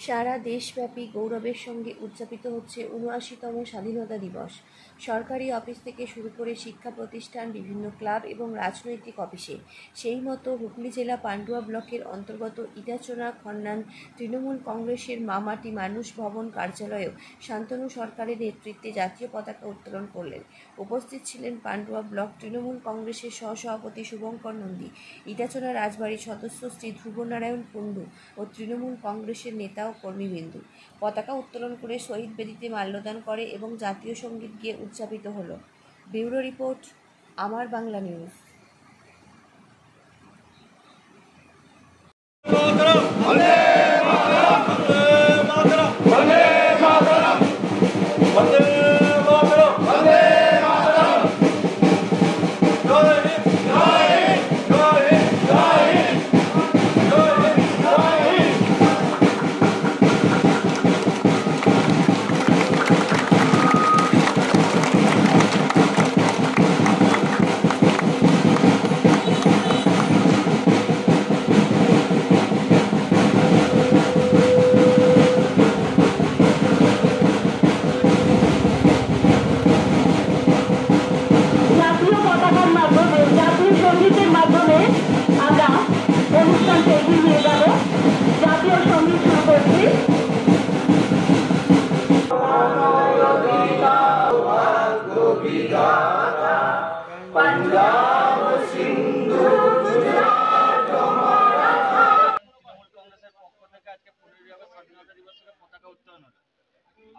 সারা দেশব্যাপী গৌরবের সঙ্গে উদযাপিত হচ্ছে ৭৯তম স্বাধীনতা দিবস। সরকারি অফিস থেকে শুরু করে শিক্ষা প্রতিষ্ঠান, বিভিন্ন ক্লাব এবং রাজনৈতিক অফিসে। সেই মতো হুগলি জেলা পান্ডুয়া ব্লকের অন্তর্গত ইটাচোনা খন্নান তৃণমূল কংগ্রেসের মামাটি মানুষ ভবন কার্যালয়েও শান্তনু সরকারের নেতৃত্বে জাতীয় পতাকা উত্তোলন করলেন। উপস্থিত ছিলেন পান্ডুয়া ব্লক তৃণমূল কংগ্রেসের সহসভাপতি শুভঙ্কর নন্দী, ইটাচোনা রাজবাড়ির সদস্য শ্রী ধ্রুবনারায়ণ কুণ্ডু ও তৃণমূল কংগ্রেসের নেতা ও কর্মীবৃন্দ। পতাকা উত্তোলন করে শহীদ বেদিতে মাল্যদান করে এবং জাতীয় সঙ্গীত গিয়ে উদযাপিত হলো। ব্যুরো রিপোর্ট, আমার বাংলা নিউজ।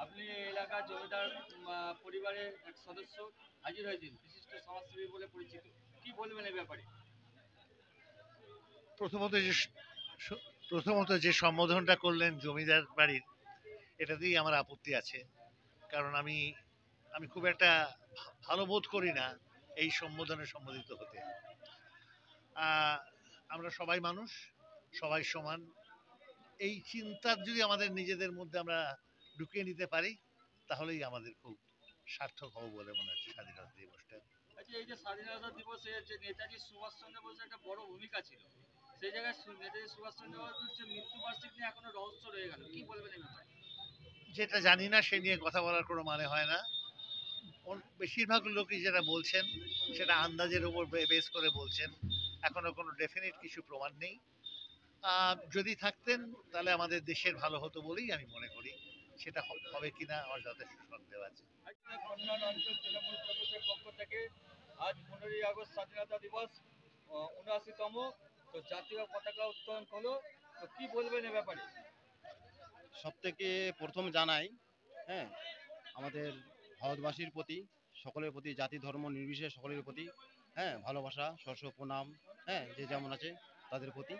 আপনি এলাকার জমিদার পরিবারের এক সদস্য হাজির হয়েছেন, বিশিষ্ট সমাজসেবী বলে পরিচিত। কি বলবেন এই ব্যাপারে? প্রথমত যে সম্বোধনটা করলেন জমিদার বাড়ির, এটাতেই আমার আপত্তি আছে। কারণ আমি খুব একটা ভালো বোধ করি না এই সম্বোধনে সম্বোধিত হতে। আমরা সবাই মানুষ, সবাই সমান। এই চিন্তা যদি আমাদের নিজেদের মধ্যে আমরা ঢুকিয়ে নিতে পারি, তাহলেই আমাদের খুব সার্থক হবে বলে মনে হচ্ছে স্বাধীনতা দিবসটা। আচ্ছা, এই যে স্বাধীনতা দিবসে যে নেতাজি সুভাষচন্দ্র বোসের একটা বড় ভূমিকা ছিল, সেই জায়গায় নেতাজি সুভাষচন্দ্র বোসের যে মৃত্যুবার্ষিকী নিয়ে এখনো রহস্য রয়ে গেল, কি বলবেন এই ব্যাপারে? যেটা জানি না সে নিয়ে কথা বলার কোনো মানে হয় না। বেশিরভাগ লোকই যেটা বলছেন সেটা আন্দাজের উপর বেস করে বলছেন, এখনো কোনো ডেফিনিট কিছু প্রমাণ নেই। যদি থাকতেন তাহলে আমাদের দেশের ভালো হতো বলেই আমি মনে করি। সেটা হবে কিনা আমার যথেষ্ট সন্দেহ আছে। খন্নান অঞ্চল তৃণমূল কংগ্রেসের পক্ষ থেকে আজ 15ই আগস্ট স্বাধীনতা দিবস ৭৯তম, তো জাতীয় পতাকা উত্তোলন হলো, তো কি বলবেন এ ব্যাপারে? সব থেকে প্রথম জানাই, হ্যাঁ, আমাদের ভারতবাসীর প্রতি, সকলের প্রতি, জাতি ধর্ম নির্বিশেষে সকলের প্রতি, হ্যাঁ, ভালোবাসা, সশ্রদ্ধ প্রণাম, হ্যাঁ, যে যেমন আছে তাদের প্রতি।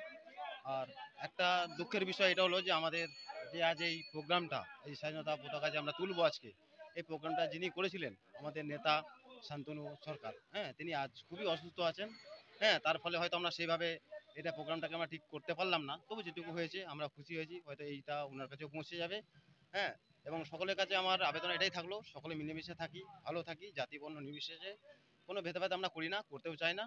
আর একটা দুঃখের বিষয় এটা হলো যে আমাদের যে আজ এই প্রোগ্রামটা, এই স্বাধীনতা পতাকা যে আমরা তুলবো আজকে, এই প্রোগ্রামটা যিনি করেছিলেন আমাদের নেতা শান্তনু সরকার, হ্যাঁ, তিনি আজ খুবই অসুস্থ আছেন। হ্যাঁ, তার ফলে হয়তো আমরা সেইভাবে এটা প্রোগ্রামটাকে আমরা ঠিক করতে পারলাম না। তবু যেটুকু হয়েছে আমরা খুশি হয়েছি, হয়তো এইটা ওনার কাছেও পৌঁছে যাবে। হ্যাঁ, এবং সকলের কাছে আমার আবেদন এটাই থাকলো, সকলে মিলেমিশে থাকি, ভালো থাকি, জাতি বর্ণ নির্বিশেষে কোনো ভেদাভেদ আমরা করি না, করতেও চাই না।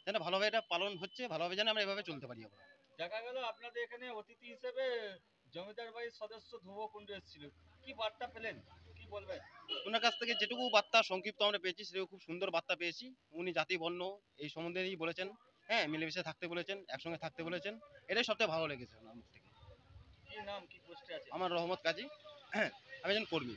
যেন ভালোভাবে এটা পালন হচ্ছে, ভালোভাবে যেন আমরা এভাবে চলতে পারি। আমরা দেখা গেল আপনাদের এখানে অতিথি হিসেবে জমিদার বাড়ির সদস্য ধ্রুব কুণ্ডু এসেছিল, কি বার্তা পেলেন, কি বলবেন? ওনার কাছ থেকে যেটুকু বার্তা সংক্ষিপ্ত আমরা পেয়েছি, সেটুকু খুব সুন্দর বার্তা পেয়েছি। উনি জাতি বর্ণ এই সম্বন্ধেই বলেছেন, হ্যাঁ, মিলেমিশে থাকতে বলেছেন, একসঙ্গে থাকতে বলেছেন। এটাই সবথেকে ভালো লেগেছে ওনার মুখ থেকে। কি নাম, কি পোস্টে আছে? আমার রহমত কাজী, হ্যাঁ, আমি একজন কর্মী।